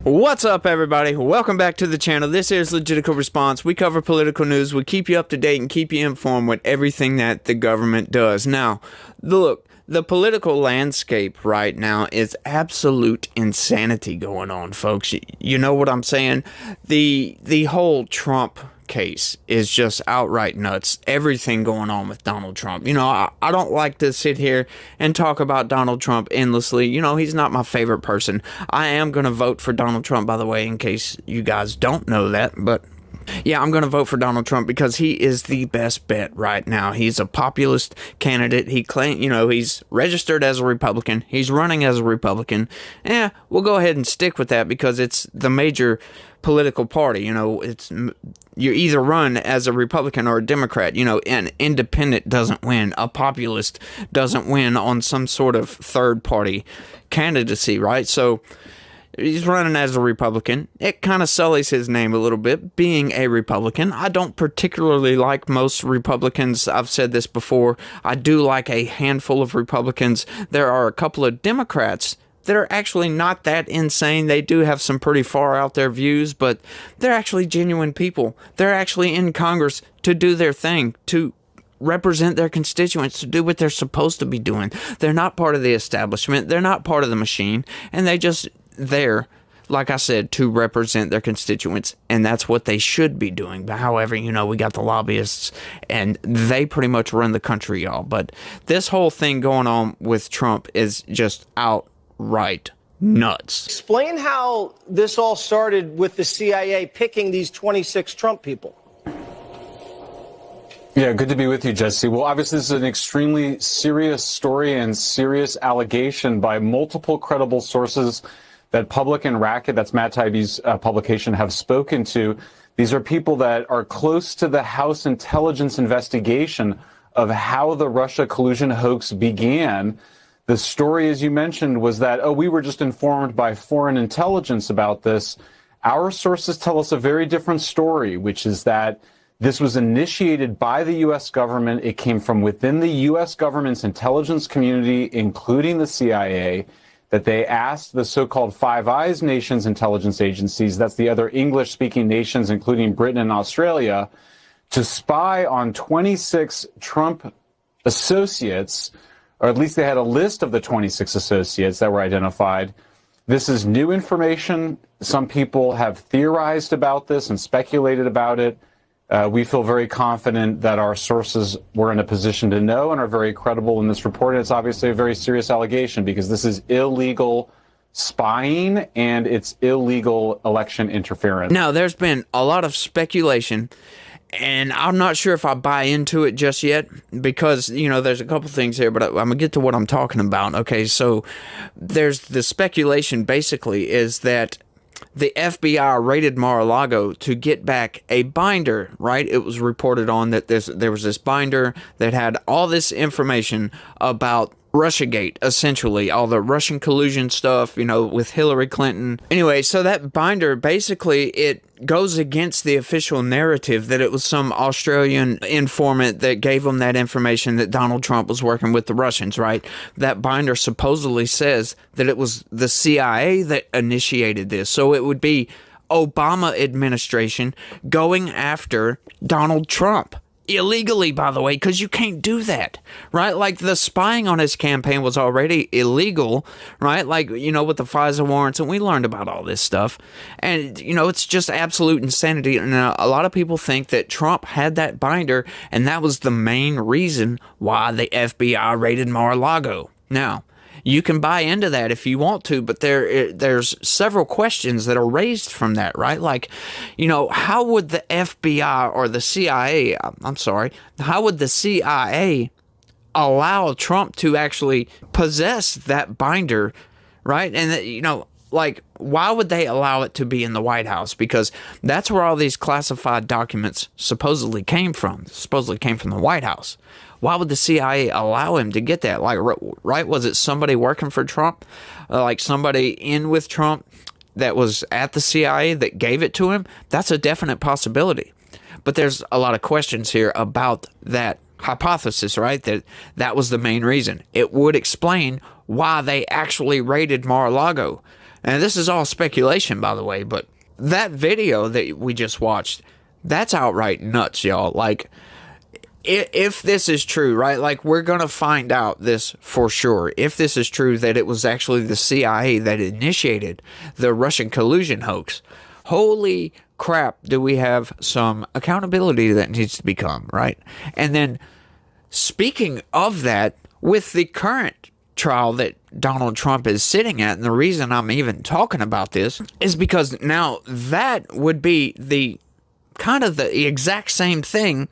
What's up, everybody? Welcome back to the channel. This is Legitical Response. We cover political news. We keep you up to date and keep you informed with everything that the government does. Now, look, the political landscape right now is absolute insanity going on, folks. You know what I'm saying? The whole Trump case is just outright nuts. Everything going on with Donald Trump. You know, I don't like to sit here and talk about Donald Trump endlessly. You know, he's not my favorite person. I am going to vote for Donald Trump, by the way, in case you guys don't know that, but yeah, I'm going to vote for Donald Trump because he is the best bet right now. He's a populist candidate. He claims, you know, he's registered as a Republican. He's running as a Republican. Yeah, we'll go ahead and stick with that because it's the major political party. You know, you either run as a Republican or a Democrat. You know, an independent doesn't win. A populist doesn't win on some sort of third party candidacy, right? So he's running as a Republican. It kind of sullies his name a little bit, being a Republican. I don't particularly like most Republicans. I've said this before. I do like a handful of Republicans. There are a couple of Democrats that are actually not that insane. They do have some pretty far out there views, but they're actually genuine people. They're actually in Congress to do their thing, to represent their constituents, to do what they're supposed to be doing. They're not part of the establishment. They're not part of the machine, and they just there, like I said, to represent their constituents, and that's what they should be doing. But however, you know, we got the lobbyists, and they pretty much run the country, y'all. But this whole thing going on with Trump is just outright nuts. Explain how this all started with the CIA picking these 26 Trump people. Yeah, good to be with you, Jesse. Well, obviously, this is an extremely serious story and serious allegation by multiple credible sources that Public and Racket, that's Matt Taibbi's publication, have spoken to. These are people that are close to the House intelligence investigation of how the Russia collusion hoax began. The story, as you mentioned, was that, we were just informed by foreign intelligence about this. Our sources tell us a very different story, which is that this was initiated by the U.S. government. It came from within the U.S. government's intelligence community, including the CIA, that they asked the so-called Five Eyes nations intelligence agencies, that's the other English-speaking nations, including Britain and Australia, to spy on 26 Trump associates, or at least they had a list of the 26 associates that were identified. This is new information. Some people have theorized about this and speculated about it. We feel very confident that our sources were in a position to know and are very credible in this report. And it's obviously a very serious allegation because this is illegal spying and it's illegal election interference. Now, there's been a lot of speculation, and I'm not sure if I buy into it just yet because, you know, there's a couple things here, but I'm going to get to what I'm talking about. Okay, so there's the speculation basically is that the FBI raided Mar-a-Lago to get back a binder, right? It was reported on that there was this binder that had all this information about Russiagate, essentially, all the Russian collusion stuff, you know, with Hillary Clinton. Anyway, so that binder, basically, it goes against the official narrative that it was some Australian informant that gave them that information that Donald Trump was working with the Russians, right? That binder supposedly says that it was the CIA that initiated this. So it would be Obama administration going after Donald Trump. Illegally, by the way, because you can't do that, right? Like, the spying on his campaign was already illegal, right? Like, you know, with the FISA warrants, and we learned about all this stuff. And, you know, it's just absolute insanity. And a lot of people think that Trump had that binder, and that was the main reason why the FBI raided Mar-a-Lago. Now, you can buy into that if you want to, but there's several questions that are raised from that, right? Like, you know, how would the FBI or the CIA, how would the CIA allow Trump to actually possess that binder, right? And, you know, like, why would they allow it to be in the White House? Because that's where all these classified documents supposedly came from. Supposedly came from the White House. Why would the CIA allow him to get that? Like, right? Was it somebody working for Trump? Like somebody in with Trump that was at the CIA that gave it to him? That's a definite possibility. But there's a lot of questions here about that hypothesis, right? That was the main reason. It would explain why they actually raided Mar-a-Lago. And this is all speculation, by the way, but that video that we just watched, that's outright nuts, y'all. Like, if this is true, right, like, we're going to find out this for sure. If this is true, that it was actually the CIA that initiated the Russian collusion hoax, holy crap, do we have some accountability that needs to become, right? And then, speaking of that, with the current trial that Donald Trump is sitting at, and the reason I'm even talking about this is because now that would be the kind of the exact same thing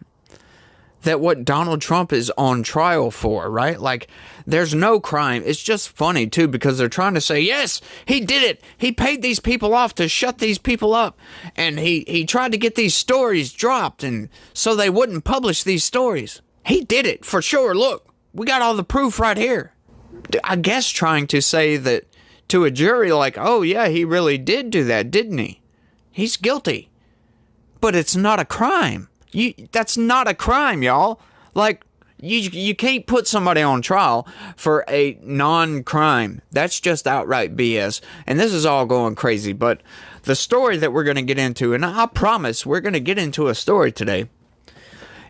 that what Donald Trump is on trial for, right? Like, there's no crime. It's just funny, too, because they're trying to say, yes, he did it. He paid these people off to shut these people up. And he tried to get these stories dropped and so they wouldn't publish these stories. He did it, for sure. Look, we got all the proof right here. I guess trying to say that to a jury, like, oh, yeah, he really did do that, didn't he? He's guilty. But it's not a crime. That's not a crime, y'all. Like, you can't put somebody on trial for a non-crime. That's just outright BS. And this is all going crazy. But the story that we're going to get into, and I promise we're going to get into a story today,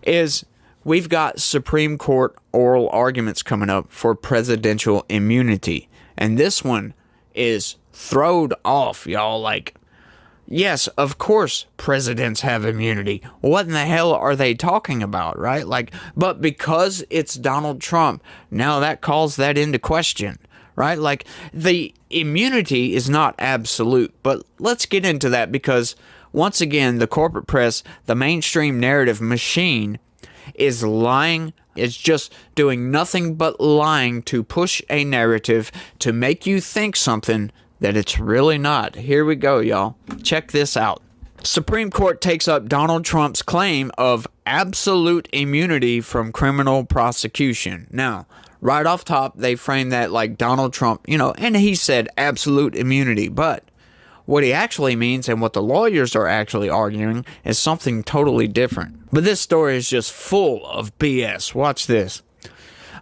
is we've got Supreme Court oral arguments coming up for presidential immunity. And this one is throwed off, y'all. Like, yes, of course presidents have immunity. What in the hell are they talking about, right? Like, but because it's Donald Trump, now that calls that into question, right? Like, the immunity is not absolute, but let's get into that because, once again, the corporate press, the mainstream narrative machine, is lying. It's just doing nothing but lying to push a narrative to make you think something that it's really not. Here we go, y'all. Check this out. Supreme Court takes up Donald Trump's claim of absolute immunity from criminal prosecution. Now, right off top, they frame that like Donald Trump, and he said absolute immunity, but what he actually means and what the lawyers are actually arguing is something totally different. But this story is just full of BS. Watch this.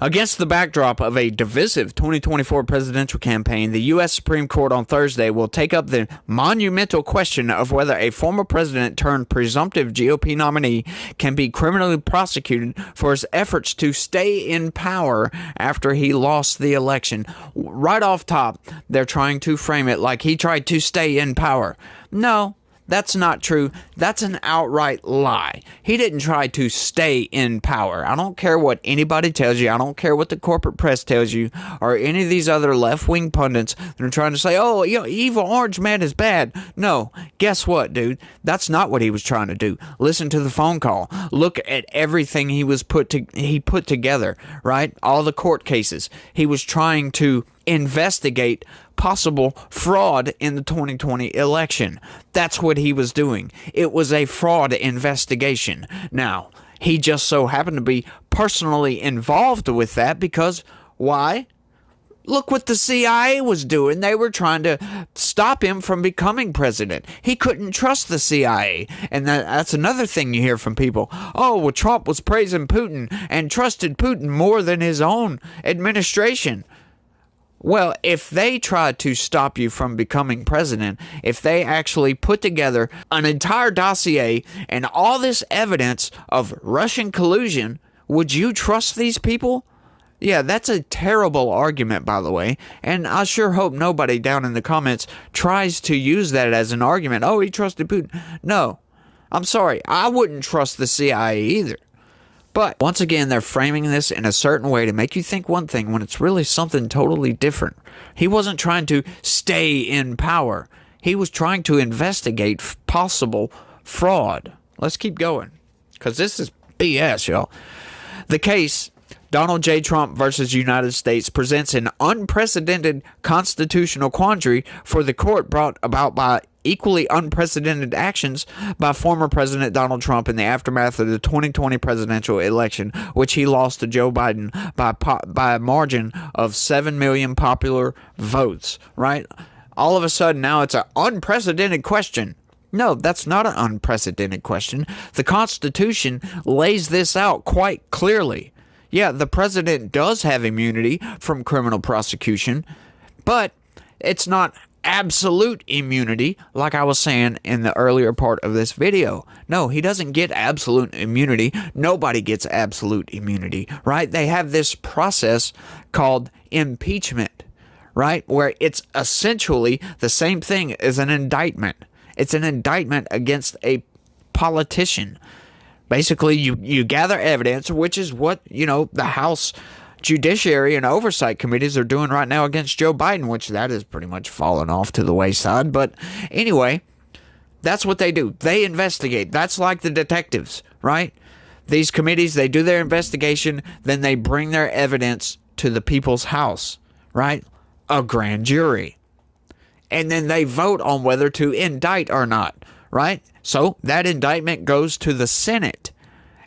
Against the backdrop of a divisive 2024 presidential campaign, the U.S. Supreme Court on Thursday will take up the monumental question of whether a former president turned presumptive GOP nominee can be criminally prosecuted for his efforts to stay in power after he lost the election. Right off top, they're trying to frame it like he tried to stay in power. No. That's not true. That's an outright lie. He didn't try to stay in power. I don't care what anybody tells you. I don't care what the corporate press tells you or any of these other left-wing pundits that are trying to say, oh, evil orange man is bad. No, guess what, dude? That's not what he was trying to do. Listen to the phone call. Look at everything he put together, right? All the court cases. He was trying to investigate possible fraud in the 2020 election. That's what he was doing. It was a fraud investigation. Now, he just so happened to be personally involved with that because, why? Look what the CIA was doing. They were trying to stop him from becoming president. He couldn't trust the CIA. And that's another thing you hear from people. Oh, well, Trump was praising Putin and trusted Putin more than his own administration. Well, if they tried to stop you from becoming president, if they actually put together an entire dossier and all this evidence of Russian collusion, would you trust these people? Yeah, that's a terrible argument, by the way, and I sure hope nobody down in the comments tries to use that as an argument. Oh, he trusted Putin. No, I'm sorry, I wouldn't trust the CIA either. But once again, they're framing this in a certain way to make you think one thing when it's really something totally different. He wasn't trying to stay in power. He was trying to investigate possible fraud. Let's keep going, because this is BS, y'all. The case, Donald J. Trump versus United States, presents an unprecedented constitutional quandary for the court brought about by equally unprecedented actions by former President Donald Trump in the aftermath of the 2020 presidential election, which he lost to Joe Biden by a margin of 7 million popular votes, right? All of a sudden, now it's an unprecedented question. No, that's not an unprecedented question. The Constitution lays this out quite clearly. Yeah, the president does have immunity from criminal prosecution, but it's not absolute immunity, like I was saying in the earlier part of this video. No, he doesn't get absolute immunity. Nobody gets absolute immunity, right? They have this process called impeachment, right? Where it's essentially the same thing as an indictment. It's an indictment against a politician. Basically, you gather evidence, which is what, the House Judiciary and Oversight Committees are doing right now against Joe Biden, which that has pretty much fallen off to the wayside. But anyway, that's what they do. They investigate. That's like the detectives, right? These committees, they do their investigation, then they bring their evidence to the people's house, right? A grand jury. And then they vote on whether to indict or not, right? So that indictment goes to the Senate.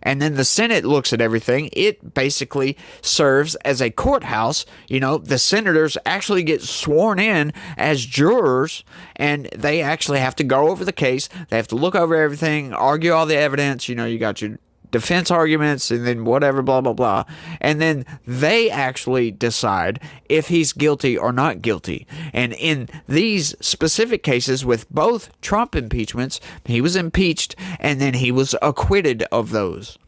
And then the Senate looks at everything. It basically serves as a courthouse. The senators actually get sworn in as jurors, and they actually have to go over the case. They have to look over everything, argue all the evidence. You got your defense arguments and then whatever, blah, blah, blah. And then they actually decide if he's guilty or not guilty. And in these specific cases with both Trump impeachments, he was impeached and then he was acquitted of those.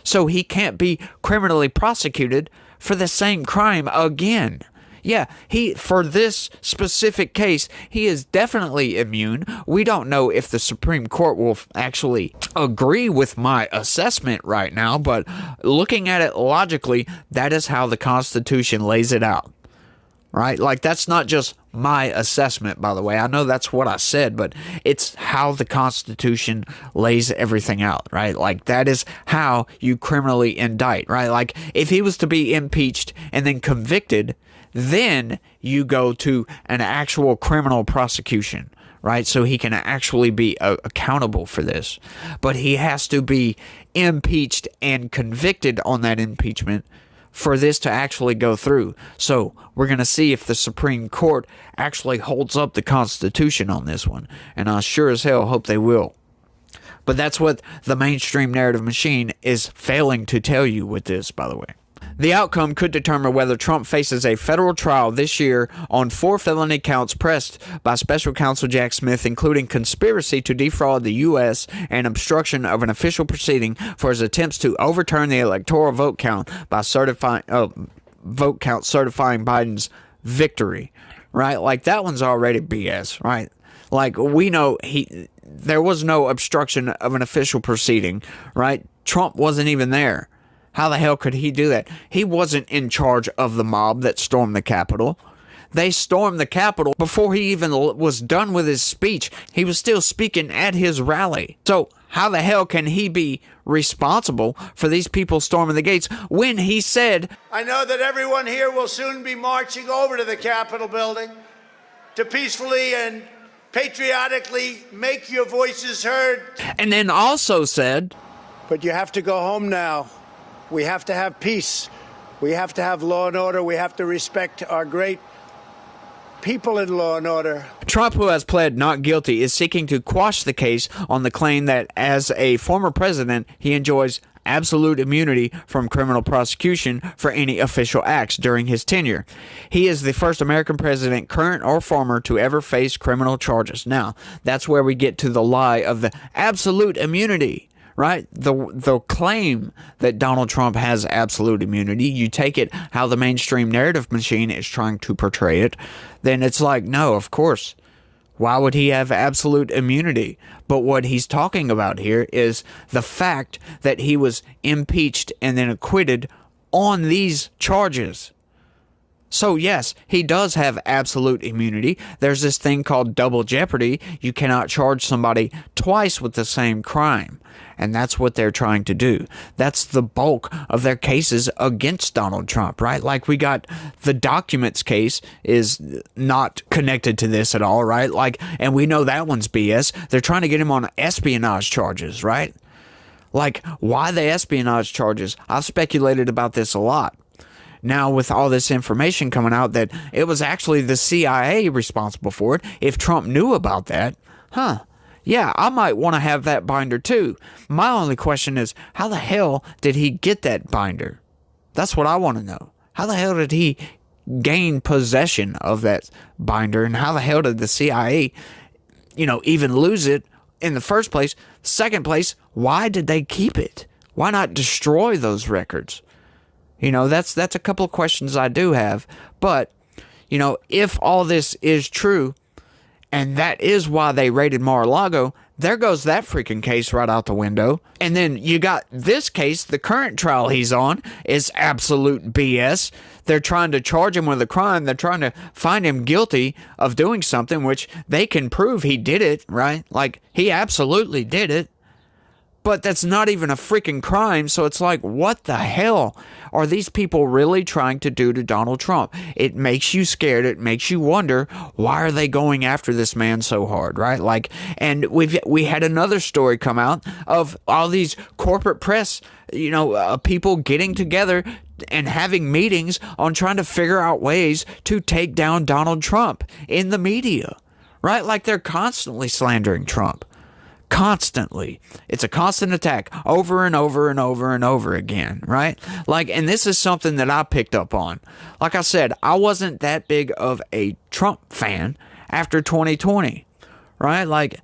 So he can't be criminally prosecuted for the same crime again. Yeah, for this specific case, he is definitely immune. We don't know if the Supreme Court will actually agree with my assessment right now, but looking at it logically, that is how the Constitution lays it out. Right? Like, that's not just my assessment, by the way. I know that's what I said, but it's how the Constitution lays everything out, right? Like, that is how you criminally indict, right? Like, if he was to be impeached and then convicted, then you go to an actual criminal prosecution, right? So he can actually be accountable for this. But he has to be impeached and convicted on that impeachment for this to actually go through. So we're going to see if the Supreme Court actually holds up the Constitution on this one. And I sure as hell hope they will. But that's what the mainstream narrative machine is failing to tell you with this, by the way. The outcome could determine whether Trump faces a federal trial this year on 4 felony counts pressed by Special Counsel Jack Smith, including conspiracy to defraud the U.S. and obstruction of an official proceeding for his attempts to overturn the electoral vote count by certifying Biden's victory. Right? Like, that one's already BS, right? Like, we know there was no obstruction of an official proceeding, right? Trump wasn't even there. How the hell could he do that? He wasn't in charge of the mob that stormed the Capitol. They stormed the Capitol before he even was done with his speech. He was still speaking at his rally. So how the hell can he be responsible for these people storming the gates when he said, I know that everyone here will soon be marching over to the Capitol building to peacefully and patriotically make your voices heard. And then also said, but you have to go home now. We have to have peace. We have to have law and order. We have to respect our great people in law and order. Trump, who has pled not guilty, is seeking to quash the case on the claim that as a former president, he enjoys absolute immunity from criminal prosecution for any official acts during his tenure. He is the first American president, current or former, to ever face criminal charges. Now, that's where we get to the lie of the absolute immunity. Right? The claim that Donald Trump has absolute immunity, you take it how the mainstream narrative machine is trying to portray it, then it's like, no, of course. Why would he have absolute immunity? But what he's talking about here is the fact that he was impeached and then acquitted on these charges. So yes, he does have absolute immunity. There's this thing called double jeopardy. You cannot charge somebody twice with the same crime. And that's what they're trying to do. That's the bulk of their cases against Donald Trump, right? Like, we got the documents case is not connected to this at all, right? Like, and we know that one's BS. They're trying to get him on espionage charges, right? Like, why the espionage charges? I've speculated about this a lot. Now, with all this information coming out that it was actually the CIA responsible for it, if Trump knew about that, yeah, I might want to have that binder too. My only question is, how the hell did he get that binder? That's what I want to know. How the hell did he gain possession of that binder, and how the hell did the CIA, even lose it in the first place? Second place, why did they keep it? Why not destroy those records? That's a couple of questions I do have. But, if all this is true, and that is why they raided Mar-a-Lago, there goes that freaking case right out the window. And then you got this case, the current trial he's on, is absolute BS. They're trying to charge him with a crime. They're trying to find him guilty of doing something, which they can prove he did it, right? Like, he absolutely did it. But that's not even a freaking crime, so it's like, what the hell are these people really trying to do to Donald Trump? It makes you scared. It makes you wonder, why are they going after this man so hard, right? Like, and we had another story come out of all these corporate press, people getting together and having meetings on trying to figure out ways to take down Donald Trump in the media, right? Like, they're constantly slandering Trump. Constantly. It's a constant attack over and over and over and over again, right? Like, and this is something that I picked up on. Like I said, I wasn't that big of a Trump fan after 2020, right? Like,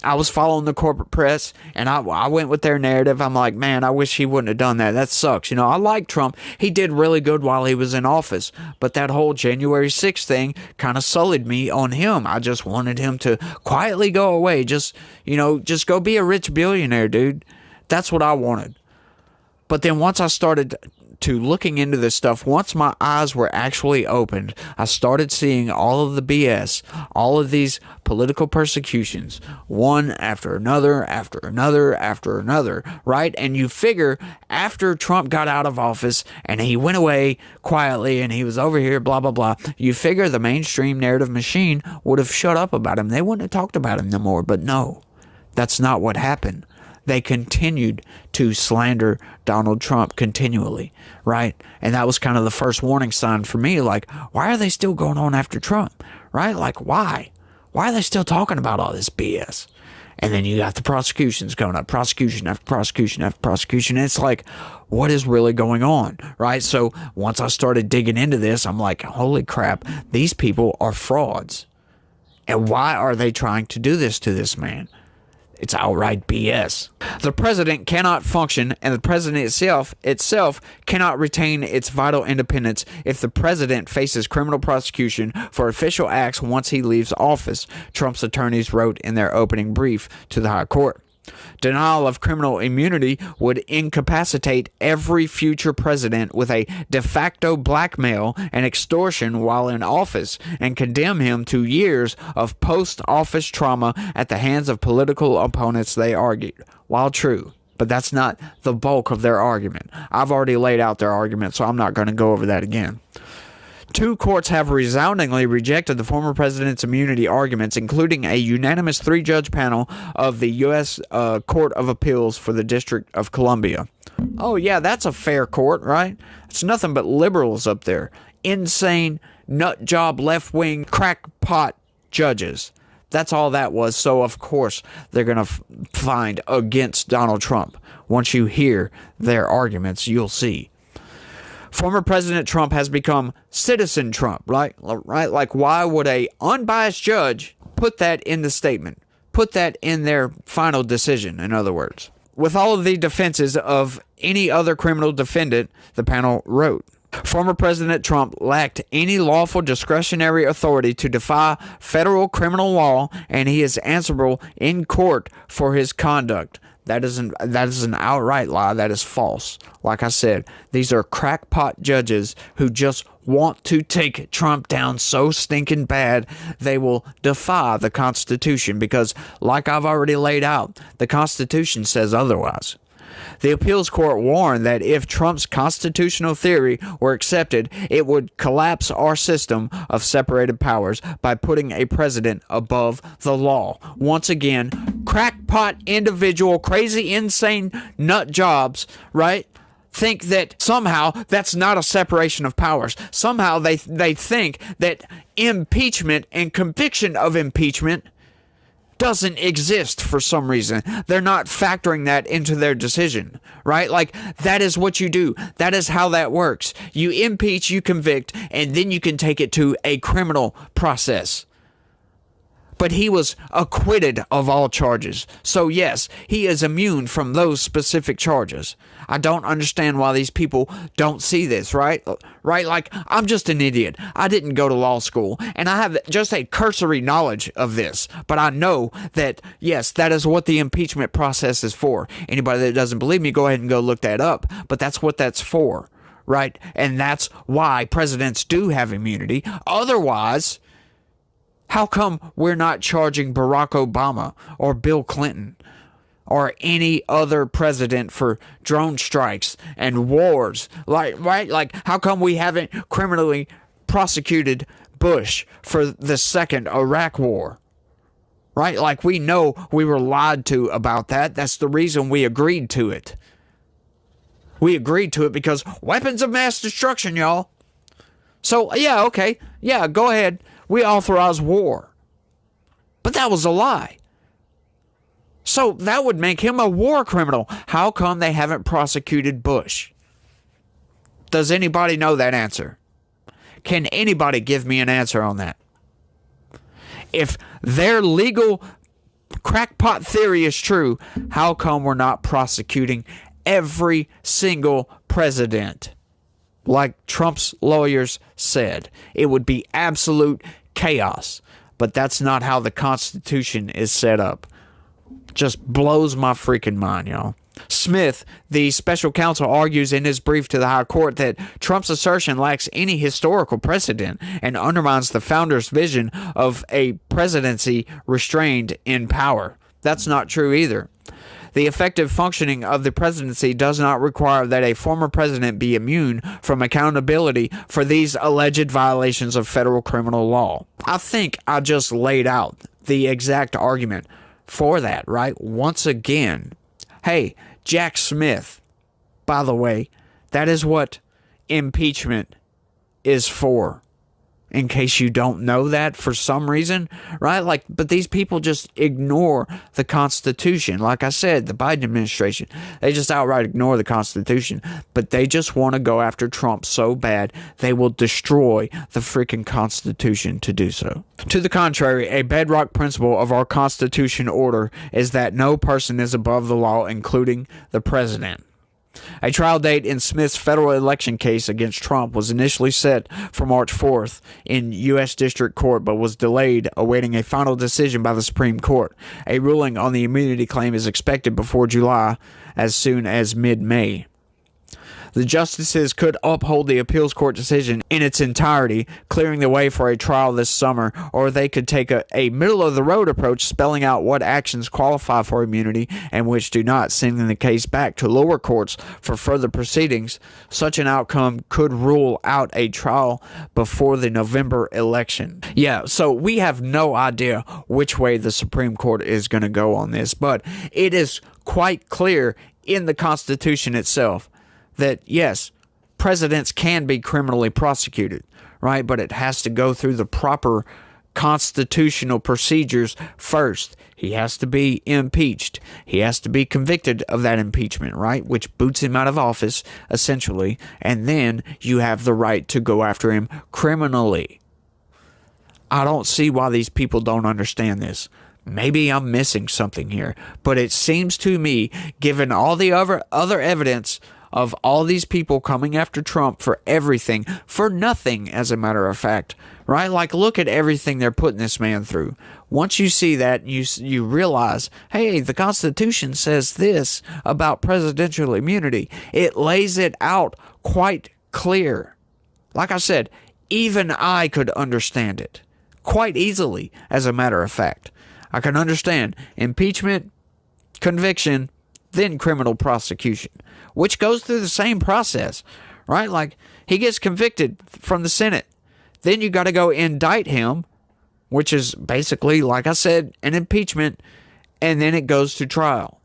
I was following the corporate press, and I went with their narrative. I'm like, man, I wish he wouldn't have done that. That sucks. I like Trump. He did really good while he was in office. But that whole January 6th thing kind of sullied me on him. I just wanted him to quietly go away. Just go be a rich billionaire, dude. That's what I wanted. But then once I started to looking into this stuff, once my eyes were actually opened, I started seeing all of the BS, all of these political persecutions, one after another, after another, after another, right? And you figure after Trump got out of office and he went away quietly and he was over here, blah, blah, blah, you figure the mainstream narrative machine would have shut up about him. They wouldn't have talked about him no more. But no, that's not what happened. They continued to slander Donald Trump continually, right? And that was kind of the first warning sign for me, like, why are they still going on after Trump, right? Like, why? Why are they still talking about all this BS? And then you got the prosecutions going up, prosecution after prosecution after prosecution. And it's like, what is really going on, right? So once I started digging into this, I'm like, holy crap, these people are frauds. And why are they trying to do this to this man? It's outright BS. The president cannot function, and the president itself cannot retain its vital independence if the president faces criminal prosecution for official acts once he leaves office, Trump's attorneys wrote in their opening brief to the High Court. Denial of criminal immunity would incapacitate every future president with a de facto blackmail and extortion while in office and condemn him to years of post-office trauma at the hands of political opponents, they argued. While true, but that's not the bulk of their argument. I've already laid out their argument, so I'm not going to go over that again. Two courts have resoundingly rejected the former president's immunity arguments, including a unanimous 3-judge panel of the U.S. Court of Appeals for the District of Columbia. Oh, yeah, that's a fair court, right? It's nothing but liberals up there. Insane, nut job, left-wing, crackpot judges. That's all that was. So, of course, they're going to find against Donald Trump. Once you hear their arguments, you'll see. Former President Trump has become Citizen Trump, right? Like, why would a unbiased judge put that in the statement? Put that in their final decision, in other words. With all of the defenses of any other criminal defendant, the panel wrote. Former President Trump lacked any lawful discretionary authority to defy federal criminal law, and he is answerable in court for his conduct. That is an outright lie. That is false. Like I said, these are crackpot judges who just want to take Trump down so stinking bad they will defy the Constitution because, like I've already laid out, the Constitution says otherwise. The appeals court warned that if Trump's constitutional theory were accepted, it would collapse our system of separated powers by putting a president above the law. Once again, crackpot individual, crazy, insane nut jobs, right? Think that somehow that's not a separation of powers. Somehow they think that impeachment and conviction of impeachment doesn't exist for some reason. They're not factoring that into their decision, right? Like, that is what you do. That is how that works. You impeach, you convict, and then you can take it to a criminal process. But he was acquitted of all charges. So yes, he is immune from those specific charges. I don't understand why these people don't see this, right? Right? Like, I'm just an idiot. I didn't go to law school, and I have just a cursory knowledge of this. But I know that, yes, that is what the impeachment process is for. Anybody that doesn't believe me, go ahead and go look that up. But that's what that's for, right? And that's why presidents do have immunity. Otherwise, how come we're not charging Barack Obama or Bill Clinton or any other president for drone strikes and wars? Like, right? Like, how come we haven't criminally prosecuted Bush for the second Iraq war? Right? Like, we know we were lied to about that. That's the reason we agreed to it. We agreed to it because weapons of mass destruction, y'all. So, yeah, okay. Yeah, go ahead. We authorize war. But that was a lie. So that would make him a war criminal. How come they haven't prosecuted Bush? Does anybody know that answer? Can anybody give me an answer on that? If their legal crackpot theory is true, how come we're not prosecuting every single president? Like Trump's lawyers said, it would be absolute chaos. But that's not how the Constitution is set up. Just blows my freaking mind, y'all. Smith, the special counsel, argues in his brief to the High Court that Trump's assertion lacks any historical precedent and undermines the founders' vision of a presidency restrained in power. That's not true either. The effective functioning of the presidency does not require that a former president be immune from accountability for these alleged violations of federal criminal law. I think I just laid out the exact argument for that, right? Once again, hey, Jack Smith, by the way, that is what impeachment is for. In case you don't know that for some reason, right? Like, but these people just ignore the Constitution. Like I said, the Biden administration, they just outright ignore the Constitution, but they just want to go after Trump so bad, they will destroy the freaking Constitution to do so. To the contrary, a bedrock principle of our Constitution order is that no person is above the law, including the president. A trial date in Smith's federal election case against Trump was initially set for March 4th in U.S. District Court, but was delayed, awaiting a final decision by the Supreme Court. A ruling on the immunity claim is expected before July, as soon as mid-May. The justices could uphold the appeals court decision in its entirety, clearing the way for a trial this summer, or they could take a middle-of-the-road approach, spelling out what actions qualify for immunity and which do not, sending the case back to lower courts for further proceedings. Such an outcome could rule out a trial before the November election. Yeah, so we have no idea which way the Supreme Court is going to go on this, but it is quite clear in the Constitution itself that, yes, presidents can be criminally prosecuted, right? But it has to go through the proper constitutional procedures first. He has to be impeached. He has to be convicted of that impeachment, right? Which boots him out of office, essentially. And then you have the right to go after him criminally. I don't see why these people don't understand this. Maybe I'm missing something here. But it seems to me, given all the other evidence of all these people coming after Trump for everything, for nothing, as a matter of fact, right? Like, look at everything they're putting this man through. Once you see that, you realize, hey, the Constitution says this about presidential immunity. It lays it out quite clear. Like I said, even I could understand it quite easily, as a matter of fact. I can understand impeachment, conviction, then criminal prosecution, which goes through the same process, right? Like, he gets convicted from the Senate. Then you got to go indict him, which is basically, like I said, an impeachment, and then it goes to trial.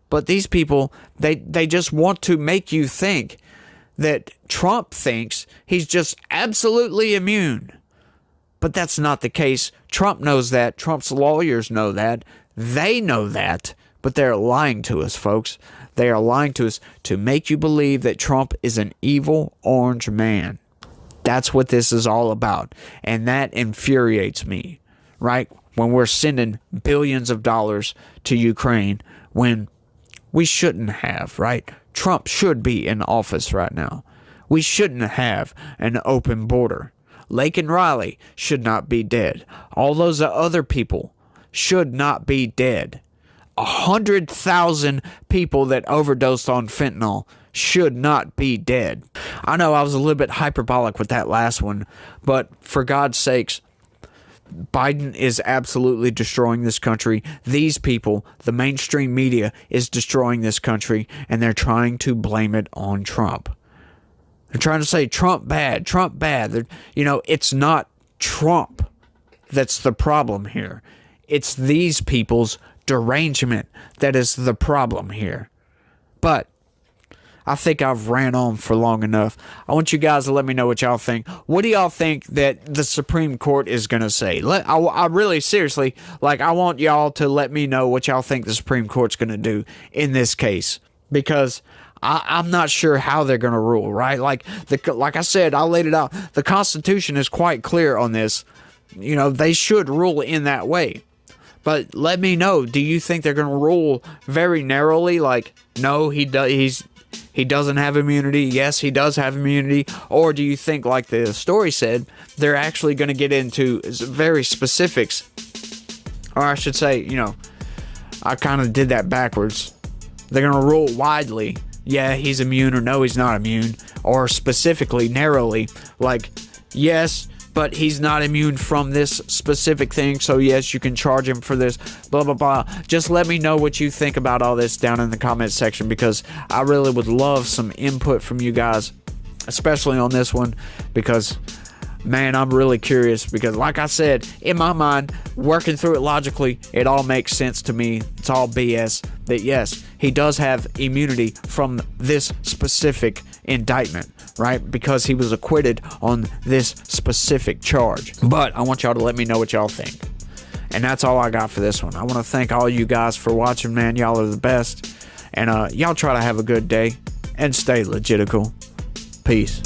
But these people, they just want to make you think that Trump thinks he's just absolutely immune. But that's not the case. Trump knows that. Trump's lawyers know that. They know that. But they're lying to us, folks. They are lying to us to make you believe that Trump is an evil orange man. That's what this is all about. And that infuriates me, right? When we're sending billions of dollars to Ukraine when we shouldn't have, right? Trump should be in office right now. We shouldn't have an open border. Laken Riley should not be dead. All those other people should not be dead. 100,000 people that overdosed on fentanyl should not be dead. I know I was a little bit hyperbolic with that last one, but for God's sakes, Biden is absolutely destroying this country. These people, the mainstream media, is destroying this country, and they're trying to blame it on Trump. They're trying to say Trump bad, Trump bad. It's not Trump that's the problem here. It's these people's derangement that is the problem here. But I think I've ran on for long enough. I want you guys to let me know what y'all think. What do y'all think that the Supreme Court is going to say? I really, seriously, I want y'all to let me know what y'all think the Supreme Court's going to do in this case. Because I'm not sure how they're going to rule, right? Like I said, I laid it out. The Constitution is quite clear on this. They should rule in that way. But let me know, do you think they're going to rule very narrowly? Like, no, he doesn't have immunity. Yes, he does have immunity. Or do you think, like the story said, they're actually going to get into very specifics? Or I should say, I kind of did that backwards. They're going to rule widely. Yeah, he's immune, or no, he's not immune. Or specifically, narrowly, like, yes, but he's not immune from this specific thing, so yes, you can charge him for this, blah, blah, blah. Just let me know what you think about all this down in the comment section, because I really would love some input from you guys, especially on this one, because, man, I'm really curious, because like I said, in my mind, working through it logically, it all makes sense to me. It's all BS that, yes, he does have immunity from this specific indictment, right? Because he was acquitted on this specific charge. But I want y'all to let me know what y'all think. And that's all I got for this one. I want to thank all you guys for watching, man. Y'all are the best. And y'all try to have a good day and stay legitical. Peace.